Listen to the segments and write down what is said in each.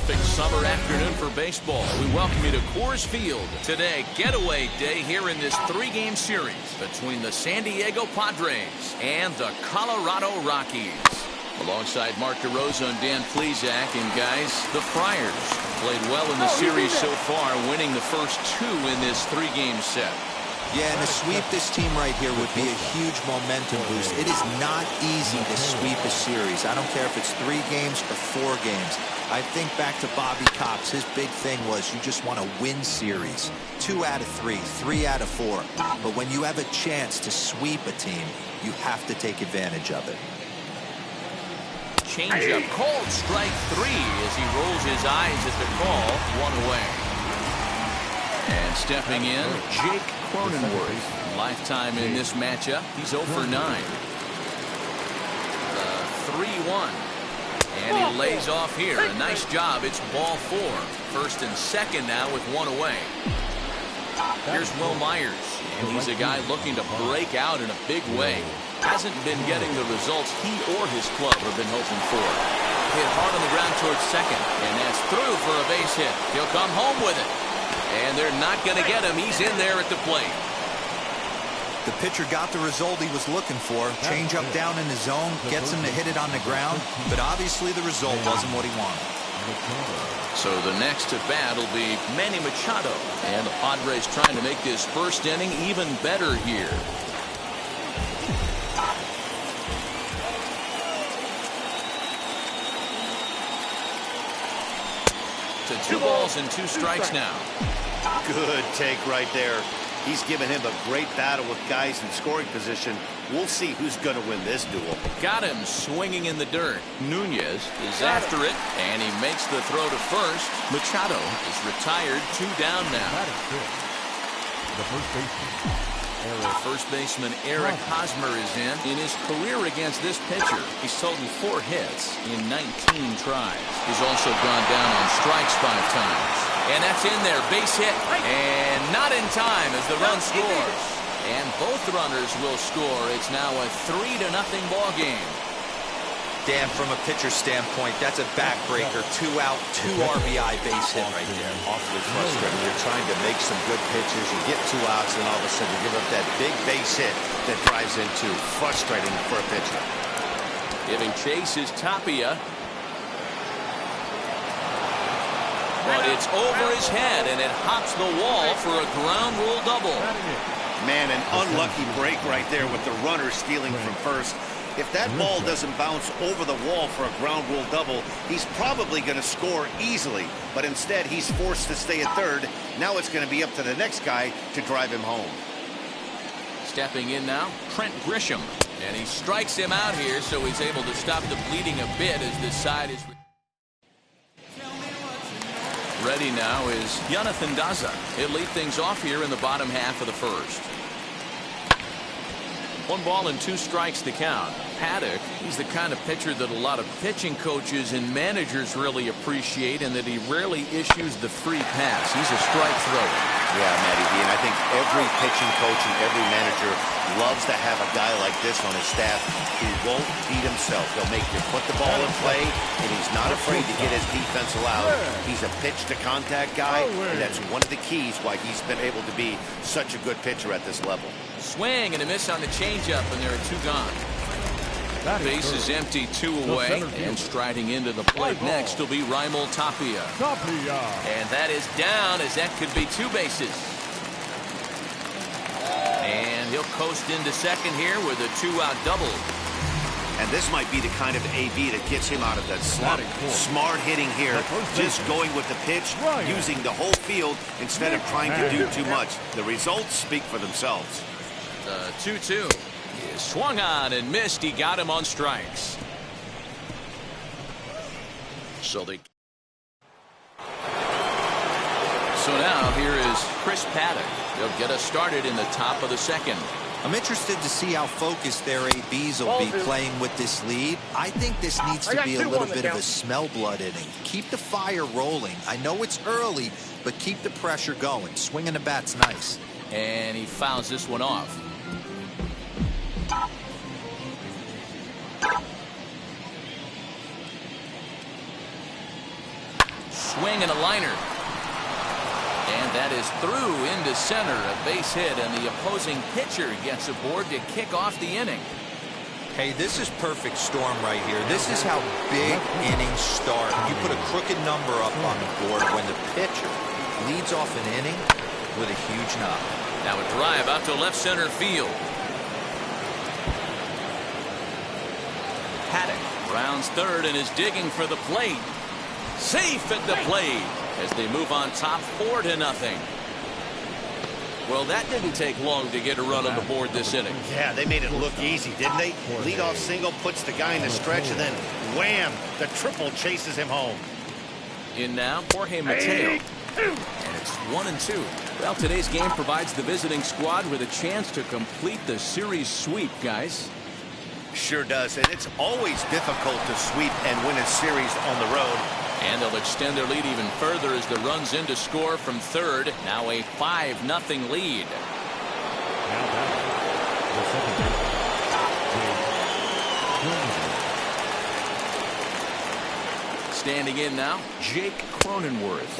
perfect summer afternoon for baseball. We welcome you to Coors Field. Today, getaway day here in this three-game series between the San Diego Padres and the Colorado Rockies. Alongside Mark DeRosa and Dan Plesac, and guys, the Friars played well in the series so far, winning the first two in this three-game set. Yeah, and to sweep this team right here would be a huge momentum boost. It is not easy to sweep a series. I don't care if it's 3 games or 4 games. I think back to Bobby Cox. His big thing was you just want to win series. 2 out of 3, 3 out of 4. But when you have a chance to sweep a team, you have to take advantage of it. Changeup called strike 3 as he rolls his eyes at the call. 1 away. And stepping in, Jake Cronenworth. Lifetime in this matchup. He's 0 for 9. 3-1. And he lays off here. A nice job. It's ball 4. First and second now with 1 away. Here's Will Myers. And he's a guy looking to break out in a big way. Hasn't been getting the results he or his club have been hoping for. Hit hard on the ground towards second. And that's through for a base hit. He'll come home with it. And they're not going to get him. He's in there at the plate. The pitcher got the result he was looking for. Change up down in the zone, gets him to hit it on the ground. But obviously the result wasn't what he wanted. So the next at bat will be Manny Machado. And the Padres trying to make this first inning even better here. To 2 balls and 2 strikes now. Good take right there. He's given him a great battle with guys in scoring position. We'll see who's going to win this duel. Got him swinging in the dirt. Nunez is after it, and he makes the throw to first. Machado is retired. 2 down now. First baseman Eric Hosmer is in. In his career against this pitcher, he's totaled 4 hits in 19 tries. He's also gone down on strikes 5 times. And that's in there. Base hit. And not in time as the run scores. And both runners will score. It's now a 3-0 ball game. Dan, from a pitcher standpoint, that's a backbreaker. 2 out, 2 RBI base hit right there. Awfully frustrating. You're trying to make some good pitches. You get 2 outs, and all of a sudden you give up that big base hit that drives into frustrating for a pitcher. Giving chase is Tapia. But it's over his head, and it hops the wall for a ground rule double. Man, an unlucky break right there with the runner stealing from first. If that ball doesn't bounce over the wall for a ground rule double, he's probably going to score easily. But instead, he's forced to stay at third. Now it's going to be up to the next guy to drive him home. Stepping in now, Trent Grisham. And he strikes him out here, so he's able to stop the bleeding a bit as this side is... Ready now is Jonathan Daza. He'll lead things off here in the bottom half of the first. 1 ball and 2 strikes to count. Paddock, he's the kind of pitcher that a lot of pitching coaches and managers really appreciate, and that he rarely issues the free pass. He's a strike thrower. Yeah, Matty V, and I think every pitching coach and every manager loves to have a guy like this on his staff who won't beat himself. He'll make you put the ball in play, and he's not afraid to get his defense allowed. He's a pitch-to-contact guy, and that's one of the keys why he's been able to be such a good pitcher at this level. Swing and a miss on the changeup, and there are 2 gone. Base is empty, 2 away, and striding into the plate next will be Raimel Tapia. And that is down, as that could be 2 bases. And he'll coast into second here with a 2-out double. And this might be the kind of AB that gets him out of that slump. Smart hitting here, just going with the pitch, using the whole field instead of trying to do too much. The results speak for themselves. 2-2. He swung on and missed. He got him on strikes. So now here is Chris Paddock. They'll get us started in the top of the second. I'm interested to see how focused their ABs will be playing with this lead. I think this needs to be a little bit of a smell blood inning. Keep the fire rolling. I know it's early, but keep the pressure going. Swinging the bat's nice. And he fouls this one off. swing and a liner. And that is through into center, a base hit, and the opposing pitcher gets aboard to kick off the inning. Hey, this is perfect storm right here. This is how big innings start. You put a crooked number up on the board when the pitcher leads off an inning with a huge knock. Now a drive out to left center field. Paddock rounds third and is digging for the plate. Safe at the plate as they move on top 4-0. Well, that didn't take long to get a run on the board this inning. Yeah, they made it look easy, didn't they? Leadoff single puts the guy in the stretch, and then wham, the triple chases him home. In now, Jorge Mateo. And it's 1-2. Well, today's game provides the visiting squad with a chance to complete the series sweep, guys. Sure does, and it's always difficult to sweep and win a series on the road. And they'll extend their lead even further as the runs in to score from third. Now a 5-0 lead. Standing in now, Jake Cronenworth.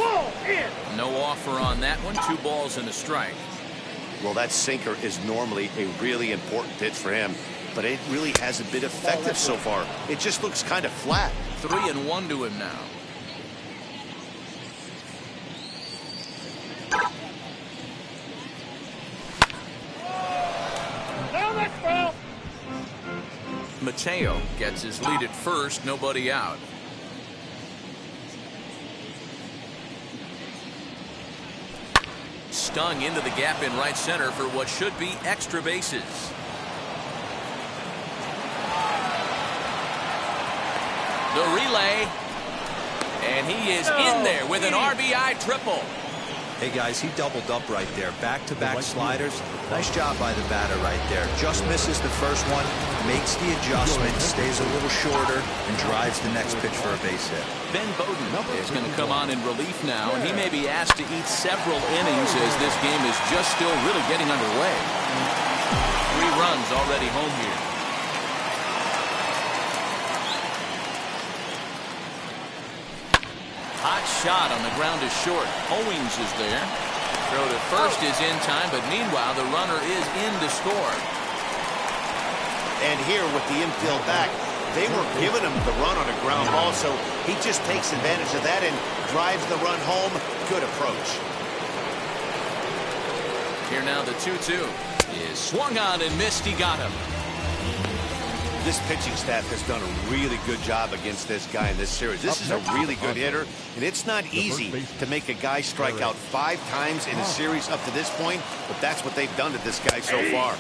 No offer on that one. 2 balls and a strike. Well, that sinker is normally a really important pitch for him, but it really hasn't been effective so far. It just looks kind of flat. 3-1 to him now. Mateo gets his lead at first, nobody out. Stung into the gap in right center for what should be extra bases. The relay, and he is in there with an RBI triple. Hey guys, he doubled up right there. Back-to-back sliders. Nice job by the batter right there. Just misses the first one, makes the adjustment, stays a little shorter, and drives the next pitch for a base hit. Ben Bowden is going to come on in relief now, and he may be asked to eat several innings as this game is just still really getting underway. 3 runs already home here. Hot shot on the ground to short. Owings is there. Throw to first is in time, but meanwhile the runner is in to score. And here with the infield back, they were giving him the run on a ground ball, so he just takes advantage of that and drives the run home. Good approach. Here now the 2-2 is swung on and missed. He got him. This pitching staff has done a really good job against this guy in this series. This is a really good hitter, and it's not easy to make a guy strike out 5 times in a series up to this point, but that's what they've done to this guy so far.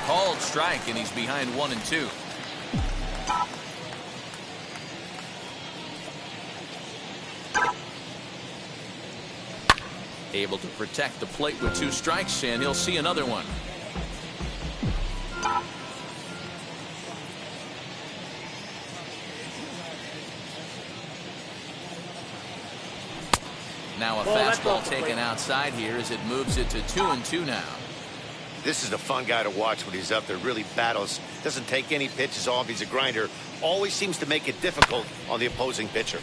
Called strike, and he's behind 1-2. Able to protect the plate with 2 strikes, and he'll see another one. Now a fastball taken outside here as it moves it to 2-2 now. This is a fun guy to watch when he's up there. Really battles. Doesn't take any pitches off. He's a grinder. Always seems to make it difficult on the opposing pitcher.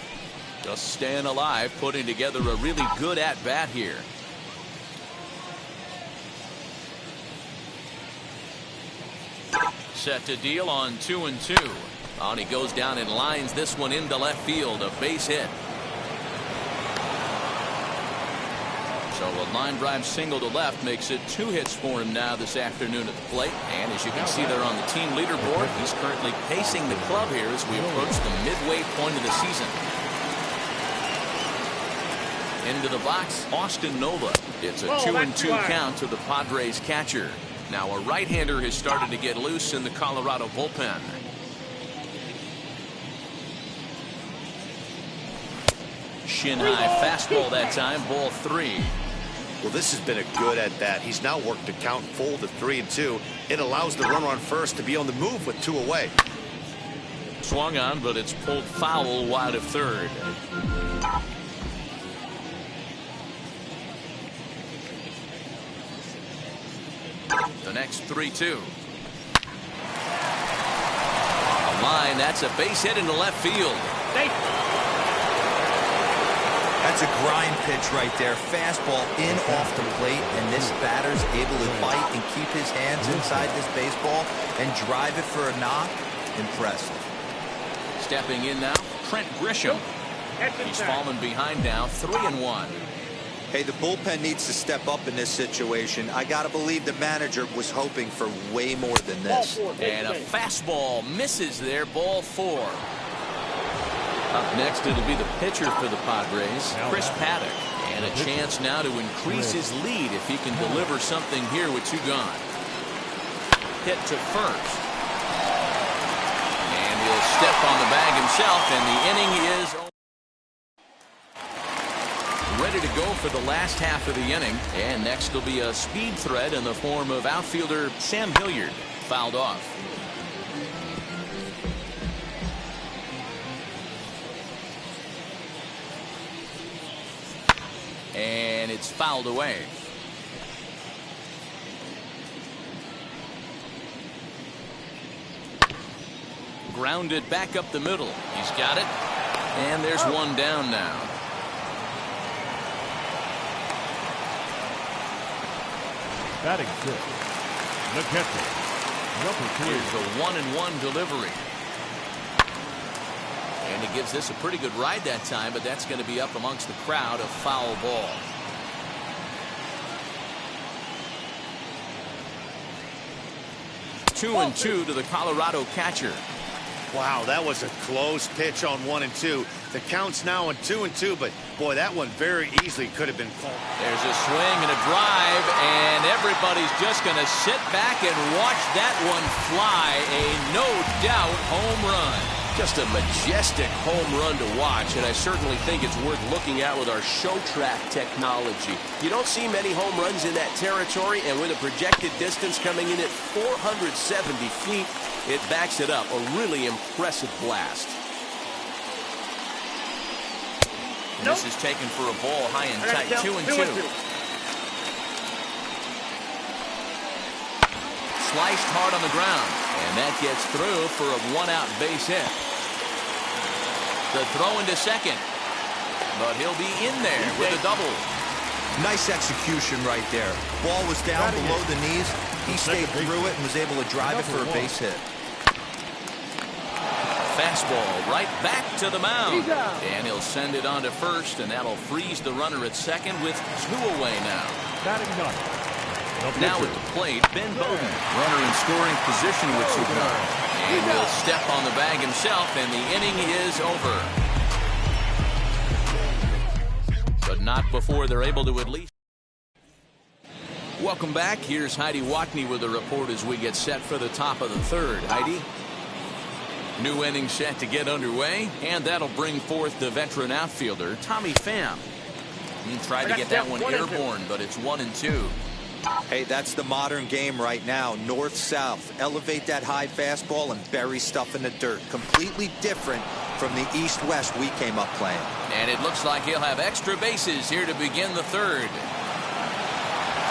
Just staying alive, putting together a really good at-bat here. Set to deal on 2-2. And he goes down and lines this one into left field. A base hit. So a line drive single to left makes it 2 hits for him now this afternoon at the plate. And as you can see there on the team leaderboard, he's currently pacing the club here as we approach the midway point of the season. Into the box, Austin Nova. It's a 2-2 count to the Padres catcher. Now a right-hander has started to get loose in the Colorado bullpen. Shin high fastball that time, ball 3. Well, this has been a good at-bat. He's now worked the count full to 3-2. It allows the runner on first to be on the move with 2 away. Swung on, but it's pulled foul wide of third. The next 3-2. A line, that's a base hit into left field. That's a grind pitch right there. Fastball in off the plate, and this batter's able to bite and keep his hands inside this baseball and drive it for a knock. Impressive. Stepping in now, Trent Grisham. He's fallen behind now, 3-1. Hey, the bullpen needs to step up in this situation. I got to believe the manager was hoping for way more than this. And a fastball misses there, ball 4. Up next, it'll be the pitcher for the Padres, Chris Paddock. And a chance now to increase his lead if he can deliver something here with 2 gone. Hit to first. And he'll step on the bag himself, and the inning is over. Ready to go for the last half of the inning. And next will be a speed threat in the form of outfielder Sam Hilliard. Fouled off. And it's fouled away. Grounded back up the middle. He's got it. And there's one down now. Batting 6, the catcher, number 3. Here's the 1-1 delivery. And he gives this a pretty good ride that time, but that's going to be up amongst the crowd, a foul ball. Two and two to the Colorado catcher. Wow, that was a close pitch on 1 and 2. The count's now on 2 and 2, but boy, that one very easily could have been called. There's a swing and a drive, and everybody's just going to sit back and watch that one fly. A no doubt home run. Just a majestic home run to watch, and I certainly think it's worth looking at with our show track technology. You don't see many home runs in that territory, and with a projected distance coming in at 470 feet, it backs it up. A really impressive blast. This is taken for a ball high and tight. 2 and 2. Sliced hard on the ground, and that gets through for a 1-out base hit. The throw into second, but he'll be in there with a double. Nice execution right there. Ball was down below the knees. He stayed through it and was able to drive it for a base hit. Fastball right back to the mound. And he'll send it on to first, and that'll freeze the runner at second with 2 away now. Batting 9. Now at the plate, Ben Bowden. Runner in scoring position with 2 gone. And he'll step on the bag himself, and the inning is over. But not before they're able to at least. Welcome back. Here's Heidi Watney with a report as we get set for the top of the 3rd. Heidi? New inning set to get underway, and that'll bring forth the veteran outfielder, Tommy Pham. He tried to get that one airborne, but it's 1 and 2. Hey, that's the modern game right now. North-south. Elevate that high fastball and bury stuff in the dirt. Completely different from the east-west we came up playing. And it looks like he'll have extra bases here to begin the 3rd.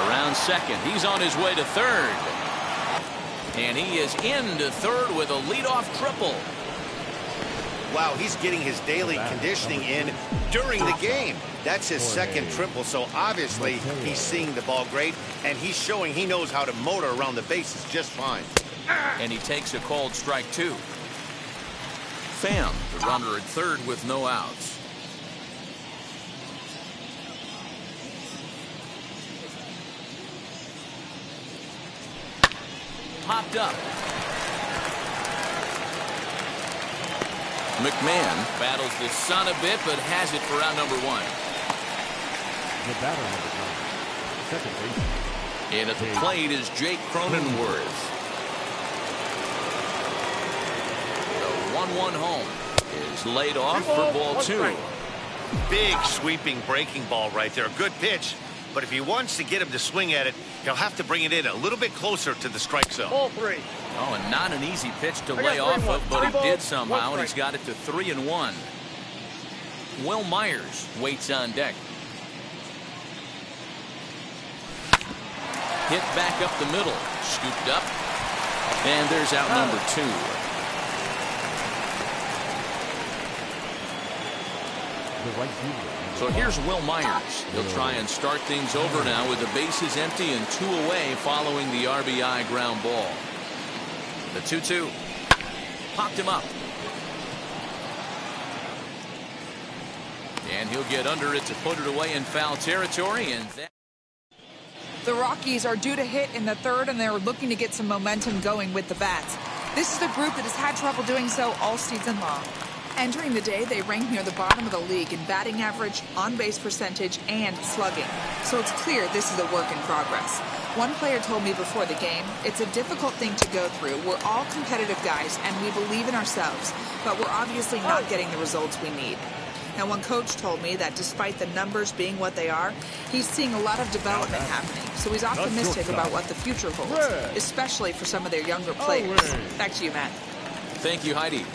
Around second. He's on his way to 3rd. And he is into 3rd with a leadoff triple. Wow, he's getting his daily conditioning in during the game. That's his 2nd triple, so obviously he's seeing the ball great, and he's showing he knows how to motor around the bases just fine. And he takes a called strike 2. Pham, the runner at 3rd with no outs. Popped up. McMahon battles the sun a bit, but has it for out number 1. The batter number 9, second base. And at the plate is Jake Cronenworth. The 1-1 home is laid off for ball 2. Big sweeping breaking ball right there. Good pitch. But if he wants to get him to swing at it, he'll have to bring it in a little bit closer to the strike zone. Oh, and not an easy pitch to lay off of, but he did somehow, and he's got it to 3-1. Will Myers waits on deck. Hit back up the middle, scooped up, and there's out number 2. the right fielder. So here's Will Myers. He'll try and start things over now with the bases empty and 2 away following the RBI ground ball. The 2-2. Popped him up. And he'll get under it to put it away in foul territory. And the Rockies are due to hit in the third, and they're looking to get some momentum going with the bats. This is a group that has had trouble doing so all season long. Entering the day, they rank near the bottom of the league in batting average, on-base percentage, and slugging. So it's clear this is a work in progress. One player told me before the game, it's a difficult thing to go through. We're all competitive guys, and we believe in ourselves, but we're obviously not getting the results we need. Now, one coach told me that despite the numbers being what they are, he's seeing a lot of development happening. So he's optimistic about what the future holds, especially for some of their younger players. Back to you, Matt. Thank you, Heidi.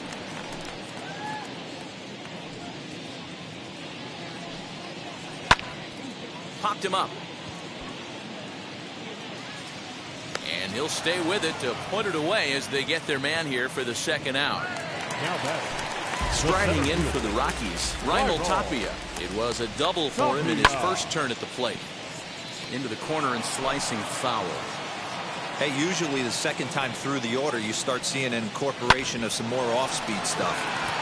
Popped him up. And he'll stay with it to put it away as they get their man here for the second out. Now back. Striding in for the Rockies, Raimel Tapia. It was a double for him in his first turn at the plate. Into the corner and slicing foul. Hey, usually the second time through the order, you start seeing an incorporation of some more off-speed stuff.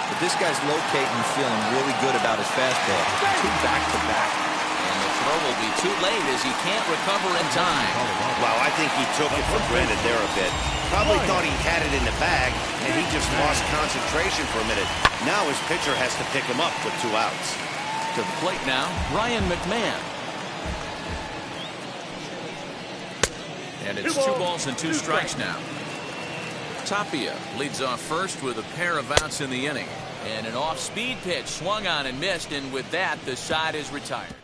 But this guy's locating and feeling really good about his fastball. 2 back-to-back. And the throw will be too late as he can't recover in time. Wow, I think he took it for granted there a bit. Probably thought he had it in the bag, and he just lost concentration for a minute. Now his pitcher has to pick him up with 2 outs. To the plate now, Ryan McMahon. And it's 2 balls and 2 strikes now. Tapia leads off first with a pair of outs in the inning. And an off-speed pitch swung on and missed, and with that, the side is retired.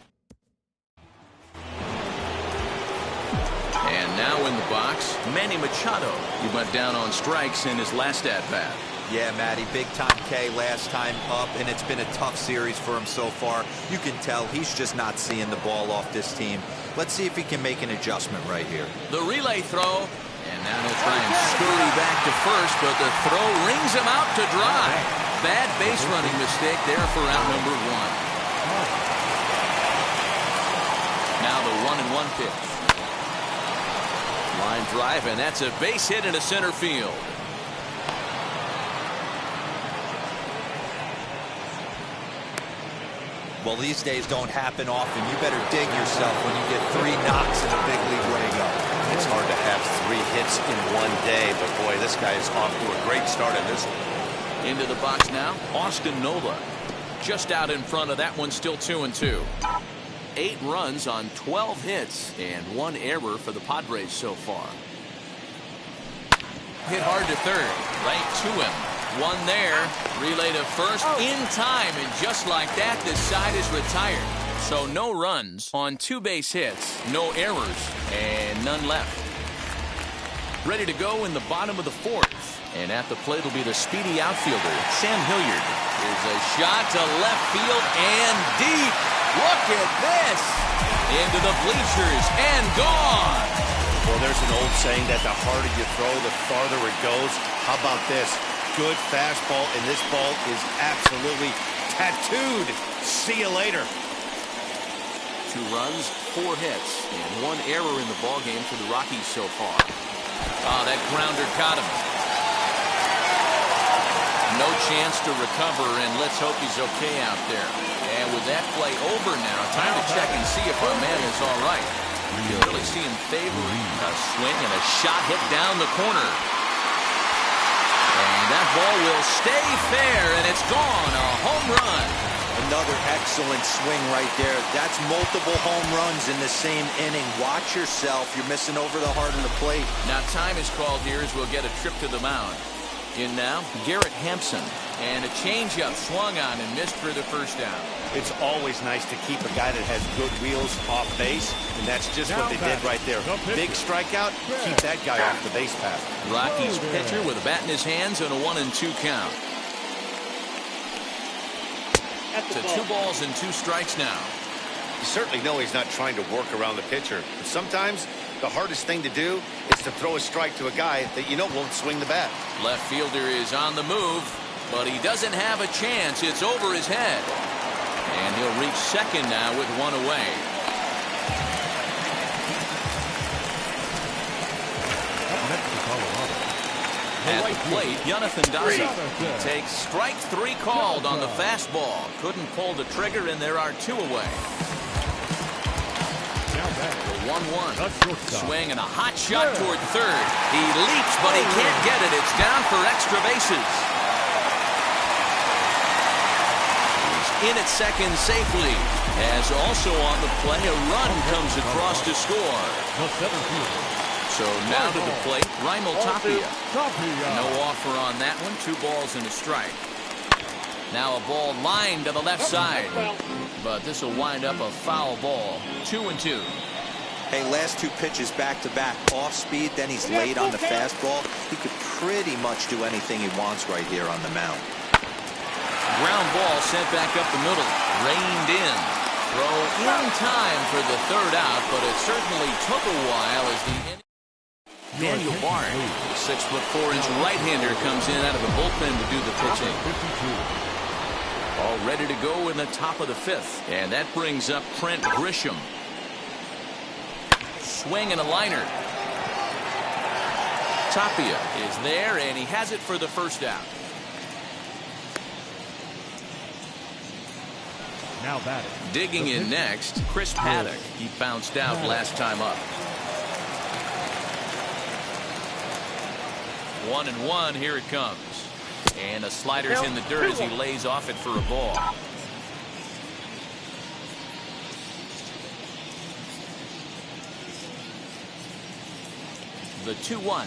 And now in the box, Manny Machado. He went down on strikes in his last at-bat. Yeah, Matty, big-time K last time up, and it's been a tough series for him so far. You can tell he's just not seeing the ball off this team. Let's see if he can make an adjustment right here. The relay throw, and now he'll try and scurry back to first, but the throw rings him out to dry. Bad base running mistake there for out number 1. Now the 1-1 pitch. Line drive, and that's a base hit into center field. Well, these days don't happen often. You better dig yourself when you get 3 knocks in a big league way go. It's hard to have 3 hits in one day, but boy, this guy is off to a great start in this one. Into the box now, Austin Nola. Just out in front of that one, still 2-2. 8 runs on 12 hits and 1 error for the Padres so far. Hit hard to third, right to him. 1 there, relay to first in time, and just like that, the side is retired. So no runs on 2 base hits, no errors, and none left. Ready to go in the bottom of the 4th. And at the plate will be the speedy outfielder, Sam Hilliard. Here's a shot to left field and deep. Look at this. Into the bleachers and gone. Well, there's an old saying that the harder you throw, the farther it goes. How about this? Good fastball, and this ball is absolutely tattooed. See you later. 2 runs, 4 hits, and 1 error in the ballgame for the Rockies so far. Oh, that grounder caught him. No chance to recover, and let's hope he's okay out there. And with that play over now, time to check and see if our man is all right. You can really see him favoring a swing and a shot hit down the corner. And that ball will stay fair, and it's gone. A home run. Another excellent swing right there. That's multiple home runs in the same inning. Watch yourself. You're missing over the heart of the plate. Now time is called here as we'll get a trip to the mound. In now, Garrett Hampson. And a changeup swung on and missed for the first down. It's always nice to keep a guy that has good wheels off base, and that's just what they did right there. Big strikeout, keep that guy off the base path. Rockies pitcher with a bat in his hands and a 1-2 count. To 2 balls and 2 strikes now. You certainly know he's not trying to work around the pitcher, but sometimes the hardest thing to do is to throw a strike to a guy that you know won't swing the bat. Left fielder is on the move, but he doesn't have a chance. It's over his head. And he'll reach second now with one away. At the plate, Jonathan Daza. He takes strike 3 called on the fastball. Couldn't pull the trigger, and there are 2 away. The 1-1. Swing and a hot shot toward third. He leaps, but he can't get it. It's down for extra bases. He's in at second safely. As also on the play, a run comes across to score. So now to the plate, Raimel Tapia. No offer on that one. 2 balls and a strike. Now a ball lined to the left side. But this will wind up a foul ball. 2-2. Hey, last 2 pitches back-to-back. Off speed, then he's laid on the fastball. He could pretty much do anything he wants right here on the mound. Ground ball sent back up the middle. Reined in. Throw in time for the 3rd out, but it certainly took a while as the Daniel Bard, the 6'4" right-hander, comes in out of the bullpen to do the pitching. All ready to go in the top of the 5th. And that brings up Trent Grisham. Swing and a liner. Tapia is there, and he has it for the 1st out. Now batting. Digging in next, Chris Paddock. He bounced out last time up. 1-1, here it comes. And a slider's in the dirt as he lays off it for a ball. The 2-1.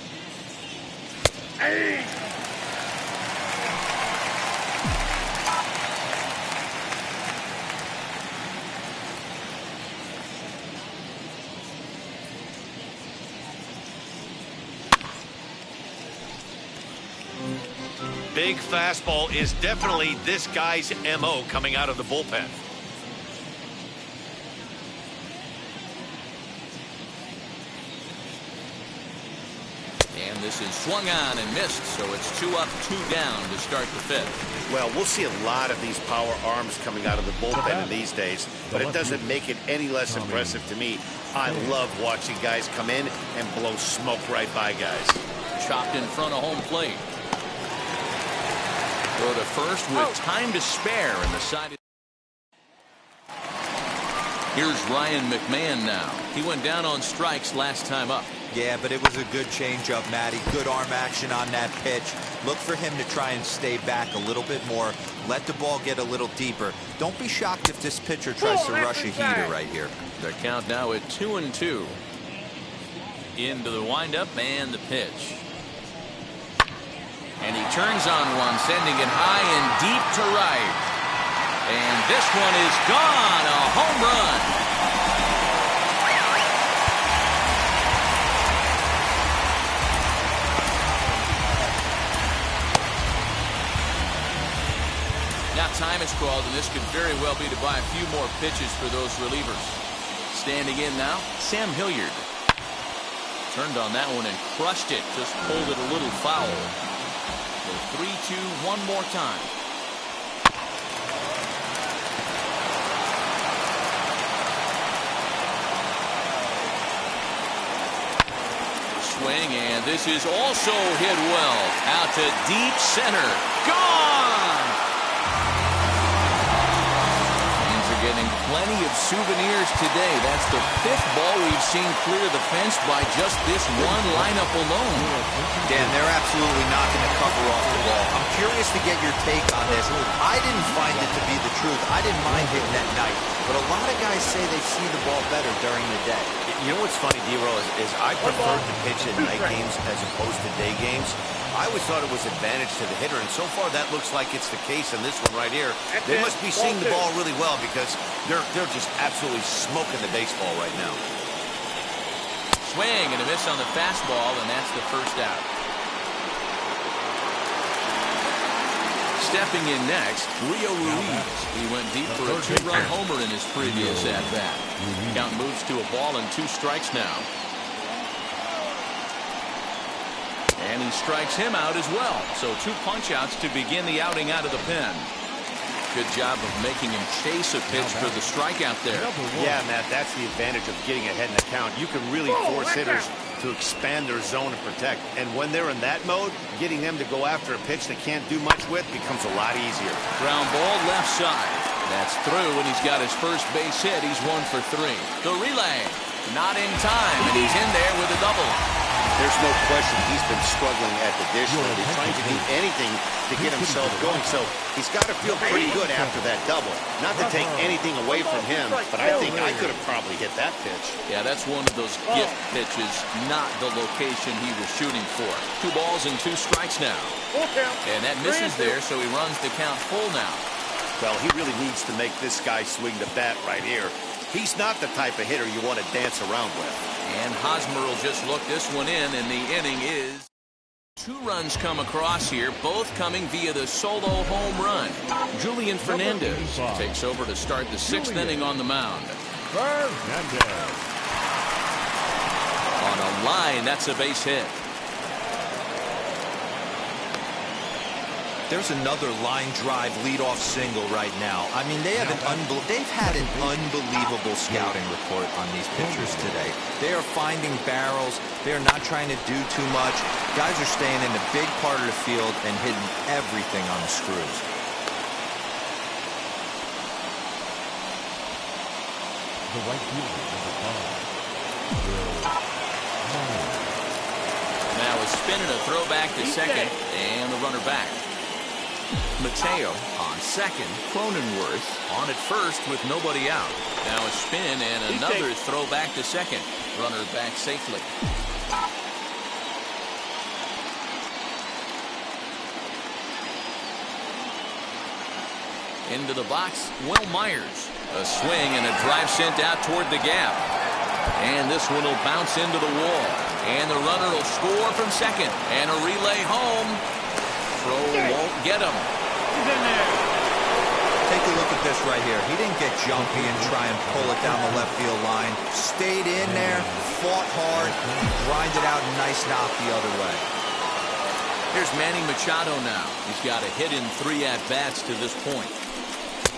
Big fastball is definitely this guy's MO coming out of the bullpen. And this is swung on and missed, so it's 2 up, 2 down to start the 5th. Well, we'll see a lot of these power arms coming out of the bullpen in these days, but it doesn't make it any less impressive to me. I love watching guys come in and blow smoke right by guys. Chopped in front of home plate. Go to first with time to spare, and the side. Here's Ryan McMahon now. He went down on strikes last time up. Yeah, but it was a good changeup, Matty. Good arm action on that pitch. Look for him to try and stay back a little bit more. Let the ball get a little deeper. Don't be shocked if this pitcher tries to rush a heater right here. The count now at 2-2. Into the windup and the pitch. And he turns on one, sending it high and deep to right. And this one is gone. A home run. Now time is called, and this could very well be to buy a few more pitches for those relievers. Standing in now, Sam Hilliard. Turned on that one and crushed it. Just pulled it a little foul. 3-2 one more time. Swing, and this is also hit well. Out to deep center. Gone! Fans are getting plenty of souvenirs today. That's the 5th ball we've seen clear the fence by just this one lineup alone. Dan, they're absolutely not going to cover off the ball. I'm curious to get your take on this. I didn't find it to be the truth. I didn't mind hitting at night. But a lot of guys say they see the ball better during the day. You know what's funny, D-Roll, is I prefer to pitch in night games as opposed to day games. I always thought it was advantage to the hitter, and so far that looks like it's the case in this one right here. They must be seeing the ball really well because they're just absolutely smoking the baseball right now. Swing and a miss on the fastball, and that's the 1st out. Stepping in next, Rio Ruiz. He went deep for a 2-run homer in his previous at-bat. Count moves to a ball and 2 strikes now. And he strikes him out as well. So 2 punch-outs to begin the outing out of the pen. Good job of making him chase a pitch for the strikeout there. Yeah, Matt, that's the advantage of getting ahead in the count. You can really force hitters to expand their zone and protect. And when they're in that mode, getting them to go after a pitch they can't do much with becomes a lot easier. Ground ball left side. That's through, and he's got his first base hit. He's 1 for 3. The relay, not in time, and he's in there with a double. There's no question he's been struggling at the dish. He's trying to do anything to get himself going, so he's got to feel pretty good after that double. Not to take anything away from him, but I think I could have probably hit that pitch. Yeah, that's one of those gift pitches, not the location he was shooting for. 2 balls and 2 strikes now. And that misses there, so he runs the count full now. Well, he really needs to make this guy swing the bat right here. He's not the type of hitter you want to dance around with. And Hosmer will just look this one in, and the inning is 2 runs come across here, both coming via the solo home run. Julian Fernandez takes over to start the 6th inning on the mound. Fernandez. On a line, that's a base hit. There's another line drive leadoff single right now. I mean, they've had an unbelievable scouting report on these pitchers today. They are finding barrels. They are not trying to do too much. Guys are staying in the big part of the field and hitting everything on the screws. The right fielder, number 5. Now a spin and a throw back to second, and the runner back. Mateo on second. Cronenworth on at first with nobody out. Now a spin and another throw back to second. Runner back safely. Into the box, Will Myers. A swing and a drive sent out toward the gap. And this one will bounce into the wall. And the runner will score from second. And a relay home. Throw won't get him. He's in there. Take a look at this right here. He didn't get jumpy and try and pull it down the left field line. Stayed in there, fought hard, grinded out a nice knock the other way. Here's Manny Machado now. He's got a hit in 3 at-bats to this point.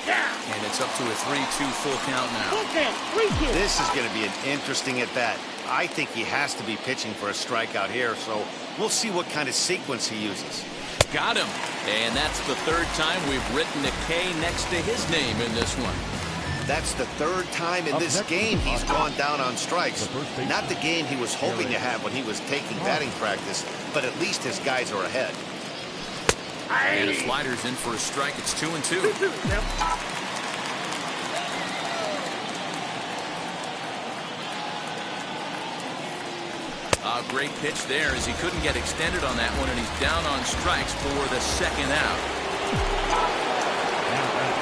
And it's up to a 3-2 full count now. This is going to be an interesting at-bat. I think he has to be pitching for a strikeout here, so we'll see what kind of sequence he uses. Got him. And that's the 3rd time we've written a K next to his name in this one. That's the 3rd time in this game he's gone down on strikes. Not the game he was hoping to have when he was taking batting practice, but at least his guys are ahead. And a slider's in for a strike. It's 2-2. A great pitch there as he couldn't get extended on that one, and he's down on strikes for the 2nd out.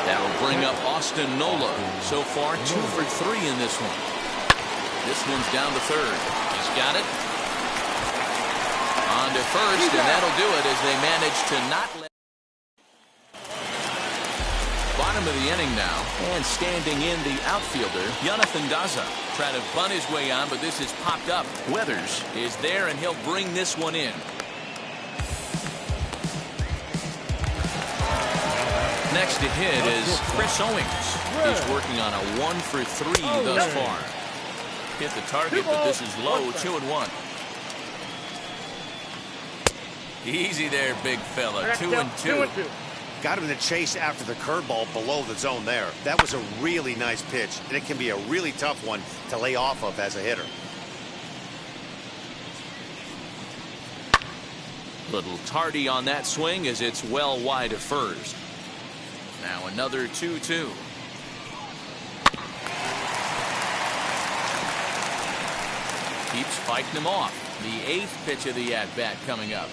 That'll bring up Austin Nola. So far, 2 for 3 in this one. This one's down to 3rd. He's got it. On to 1st, and that'll do it as they manage to not let. Bottom of the inning now, and standing in the outfielder, Jonathan Daza. Trying to bunt his way on, but this has popped up. Weathers is there, and he'll bring this one in. Next to hit is Chris Owings. He's working on a 1 for 3 thus far. Hit the target, but this is low, 2-1. Easy there, big fella, 2-2. Got him in the chase after the curveball below the zone there. That was a really nice pitch, and it can be a really tough one to lay off of as a hitter. Little tardy on that swing as it's well wide of first. Now another 2-2. Keeps fighting him off. The 8th pitch of the at-bat coming up.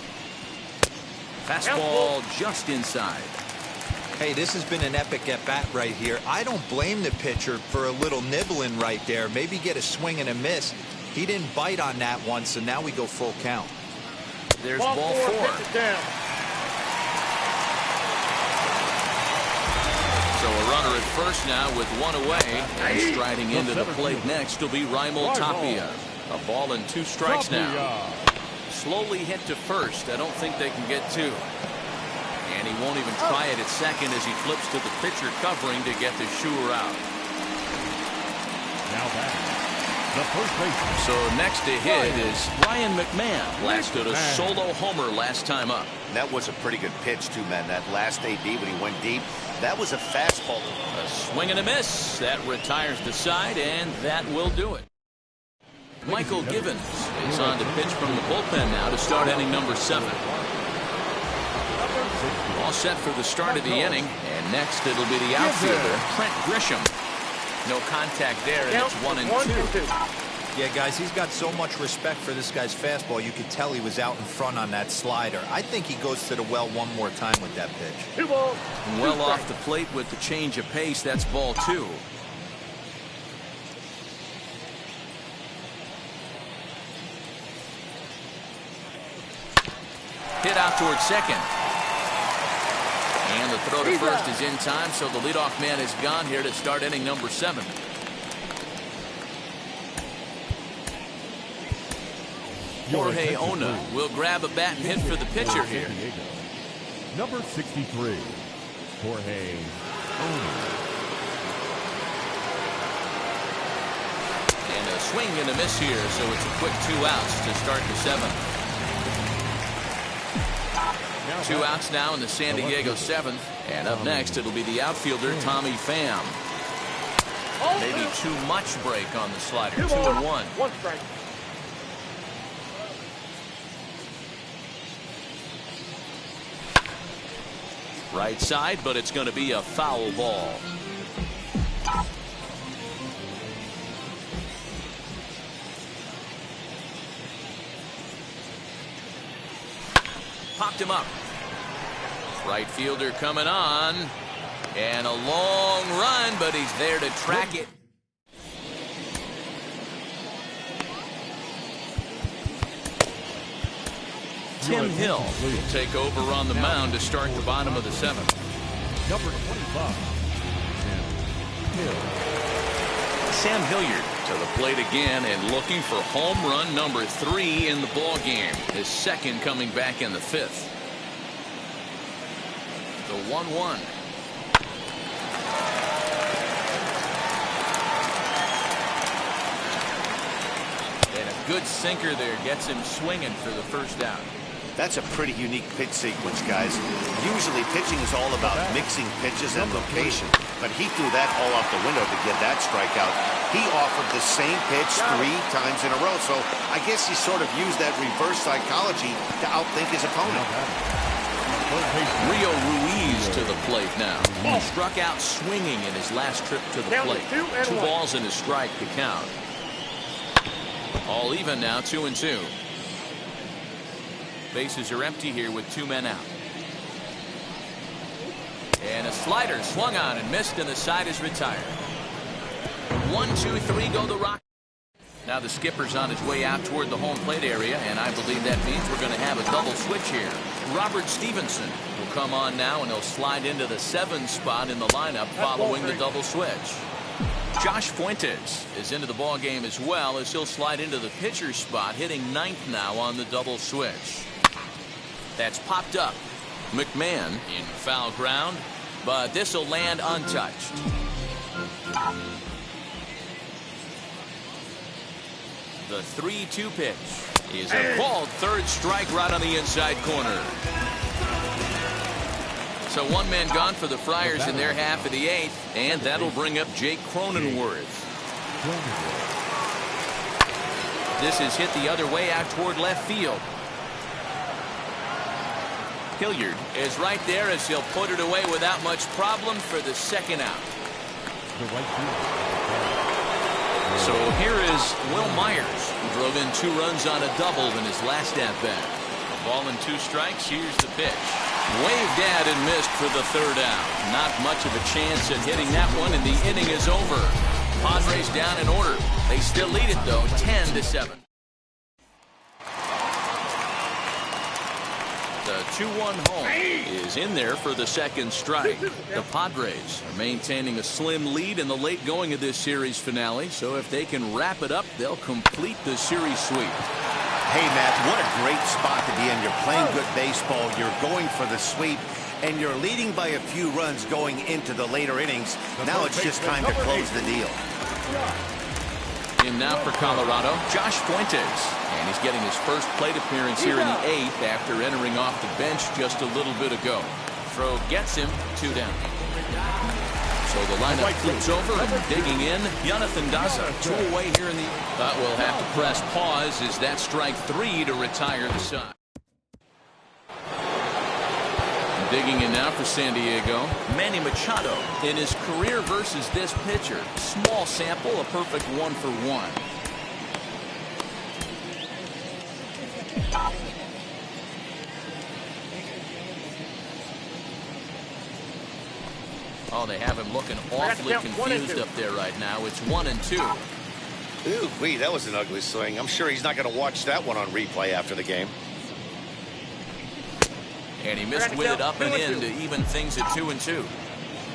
Fastball just inside. Hey, this has been an epic at-bat right here. I don't blame the pitcher for a little nibbling right there. Maybe get a swing and a miss. He didn't bite on that one, so now we go full count. There's ball 4. So a runner at first now with 1 away. And striding into the plate next will be Raimel Tapia. A ball and 2 strikes now. Slowly hit to first. I don't think they can get 2. And And he won't even try it at second as he flips to the pitcher covering to get the Shure out. Now back, the first baseman. So next to hit is Ryan McMahon. Blasted a solo homer last time up. That was a pretty good pitch, too, man. That last AB when he went deep, that was a fastball. A swing and a miss. That retires the side, and that will do it. Michael Givens is on to pitch from the bullpen now to start inning number 7. All set for the start of the inning, and next it'll be the outfielder, Trent Grisham. No contact there, and it's 1-2. Yeah, guys, he's got so much respect for this guy's fastball. You could tell he was out in front on that slider. I think he goes to the well one more time with that pitch. Well off the plate with the change of pace. That's ball 2. Hit out towards second. And the throw to first is in time, so the leadoff man is gone here to start inning number 7. Jorge Ona will grab a bat and hit for the pitcher here. Number 63, Jorge Ona. And a swing and a miss here, so it's a quick 2 outs to start the 7th. 2 outs now in the San Diego 7th. And up next, it'll be the outfielder, Tommy Pham. Maybe too much break on the slider. 2-1. 1 strike. Right side, but it's going to be a foul ball. Popped him up. Right fielder coming on. And a long run, but he's there to track it. Tim Hill will take over on the mound to start the bottom of the 7th. Number 25, Tim Hill. Sam Hilliard to the plate again and looking for home run number 3 in the ball game. His second coming back in the 5th. The 1-1. And a good sinker there gets him swinging for the first out. That's a pretty unique pitch sequence, guys. Usually pitching is all about mixing pitches and location, but he threw that all out the window to get that strikeout. He offered the same pitch 3 times in a row, so I guess he sort of used that reverse psychology to outthink his opponent. Rio Ruiz to the plate now. He struck out swinging in his last trip to the plate. 2 balls and a strike to count. All even now, 2-2. Bases are empty here with 2 men out. And a slider swung on and missed, and the side is retired. 1, 2, 3 go the Rockies. Now the skipper's on his way out toward the home plate area, and I believe that means we're going to have a double switch here. Robert Stevenson will come on now, and he'll slide into the 7 spot in the lineup following the double switch. Josh Fuentes is into the ball game as well, as he'll slide into the pitcher spot, hitting 9th now on the double switch. That's popped up. McMahon in foul ground, but this will land untouched. The 3-2 pitch is a ball, 3rd strike right on the inside corner. So 1 man gone for the Friars in their half of the 8th, and that'll bring up Jake Cronenworth. This is hit the other way out toward left field. Hilliard is right there as he'll put it away without much problem for the 2nd out. So here is Will Myers, who drove in 2 runs on a double in his last at-bat. A ball and 2 strikes. Here's the pitch. Waved at and missed for the 3rd out. Not much of a chance at hitting that one, and the inning is over. Padres down in order. They still lead it, though, 10-7. The 2-1 home is in there for the 2nd strike. The Padres are maintaining a slim lead in the late going of this series finale, so if they can wrap it up, they'll complete the series sweep. Hey, Matt, what a great spot to be in. You're playing good baseball. You're going for the sweep. and you're leading by a few runs going into the later innings. Now it's just time to close the deal. In now for Colorado, Josh Fuentes. And he's getting his first plate appearance here in the 8th after entering off the bench just a little bit ago. Throw gets him 2 down. So the lineup flips over and digging in, Jonathan Daza. 2 away here in the... We'll have to press pause as that strike 3 to retire the side. Digging in now for San Diego, Manny Machado. In his career versus this pitcher, small sample, a perfect 1-for-1. Oh, they have him looking awfully confused up there right now. It's 1-2. Ooh, wee, that was an ugly swing. I'm sure he's not going to watch that one on replay after the game. And he missed with it up and in to even things at 2-2.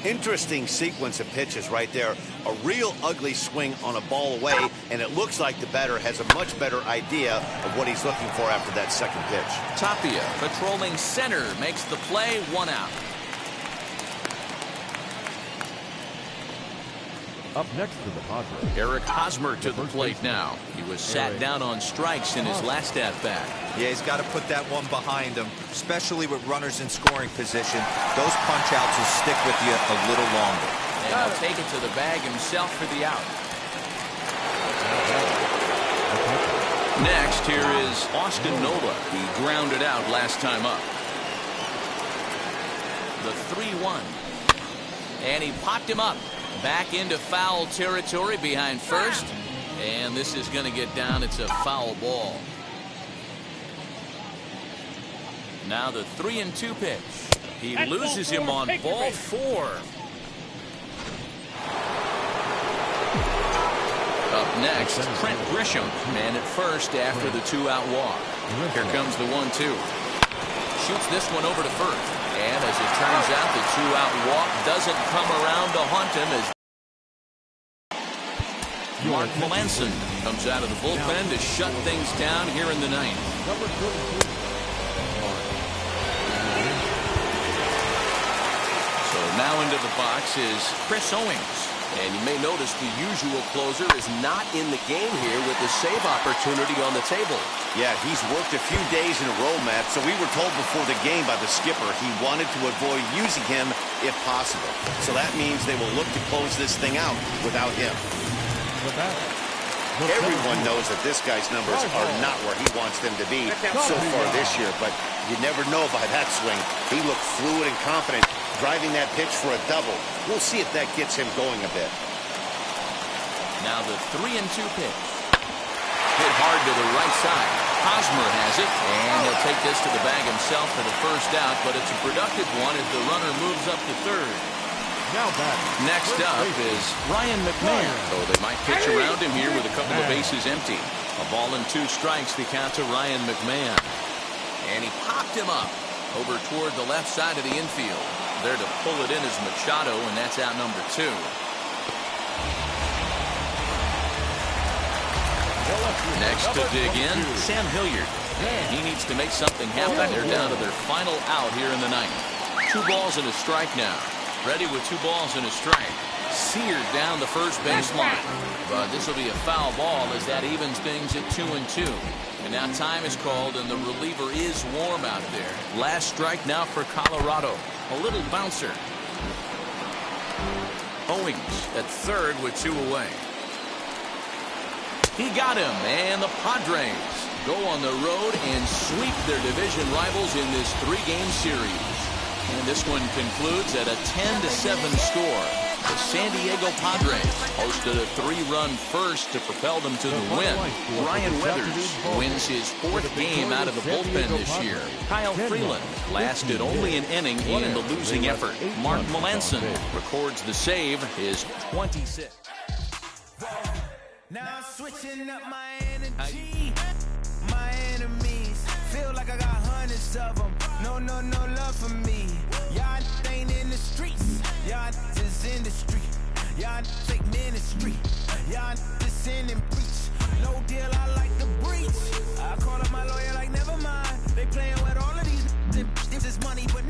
Interesting sequence of pitches right there. A real ugly swing on a ball away, and it looks like the batter has a much better idea of what he's looking for after that second pitch. Tapia patrolling center makes the play, 1 out. Up next to the Padres, Eric Hosmer to the plate now. He was sat down on strikes in his last at-bat. Yeah, he's got to put that one behind him, especially with runners in scoring position. Those punch-outs will stick with you a little longer. And he'll take it to the bag himself for the out. Next, here is Austin Nola. He grounded out last time up. The 3-1. And he popped him up. Back into foul territory behind first. And this is going to get down. It's a foul ball. Now the 3-2 pitch. He loses him on ball 4. Up next, Trent Grisham. Man at first after the 2-out walk. Here comes the 1-2. Shoots this one over to first. And as it turns out, the 2-out walk doesn't come around to haunt him as Mark Melanson comes out of the bullpen to shut things down here in the 9th. So now into the box is Chris Owings. And you may notice the usual closer is not in the game here with the save opportunity on the table. Yeah, he's worked a few days in a row, Matt, so we were told before the game by the skipper he wanted to avoid using him if possible. So that means they will look to close this thing out without him. Everyone knows that this guy's numbers are not where he wants them to be so far this year, but you never know by that swing. He looked fluid and confident, driving that pitch for a double. We'll see if that gets him going a bit. Now the 3-2 pitch. Hit hard to the right side. Hosmer has it, and he'll take this to the bag himself for the first out, but it's a productive one as the runner moves up to third. Next up is Ryan McMahon. So they might pitch around him here with a couple of bases empty. A ball and 2 strikes to count to Ryan McMahon. And he popped him up over toward the left side of the infield. There to pull it in is Machado, and that's out number 2. Next to dig in, Sam Hilliard. And he needs to make something happen. They're down to their final out here in the 9th. 2 balls and a strike now. Ready with 2 balls and a strike. Seared down the first baseline. But this will be a foul ball as that evens things at 2-2. And now time is called and the reliever is warm out there. Last strike now for Colorado. A little bouncer. Owings at third with 2 away. He got him, and the Padres go on the road and sweep their division rivals in this 3-game series. And this one concludes at a 10-7 score. The San Diego Padres hosted a 3-run first to propel them to the win. Ryan Weathers wins his 4th game out of the bullpen this year. Kyle Freeland lasted only an inning in the losing effort. Mark Melanson records the save, his 26th. Now I'm switching up my energy. My enemies feel like I got hundreds of them. No love for me. Y'all ain't in the streets. Y'all is in the street. Y'all take ministry. Y'all just in and preach. No deal, I like the breach. I call up my lawyer like never mind. They playing with all of these. This is money, but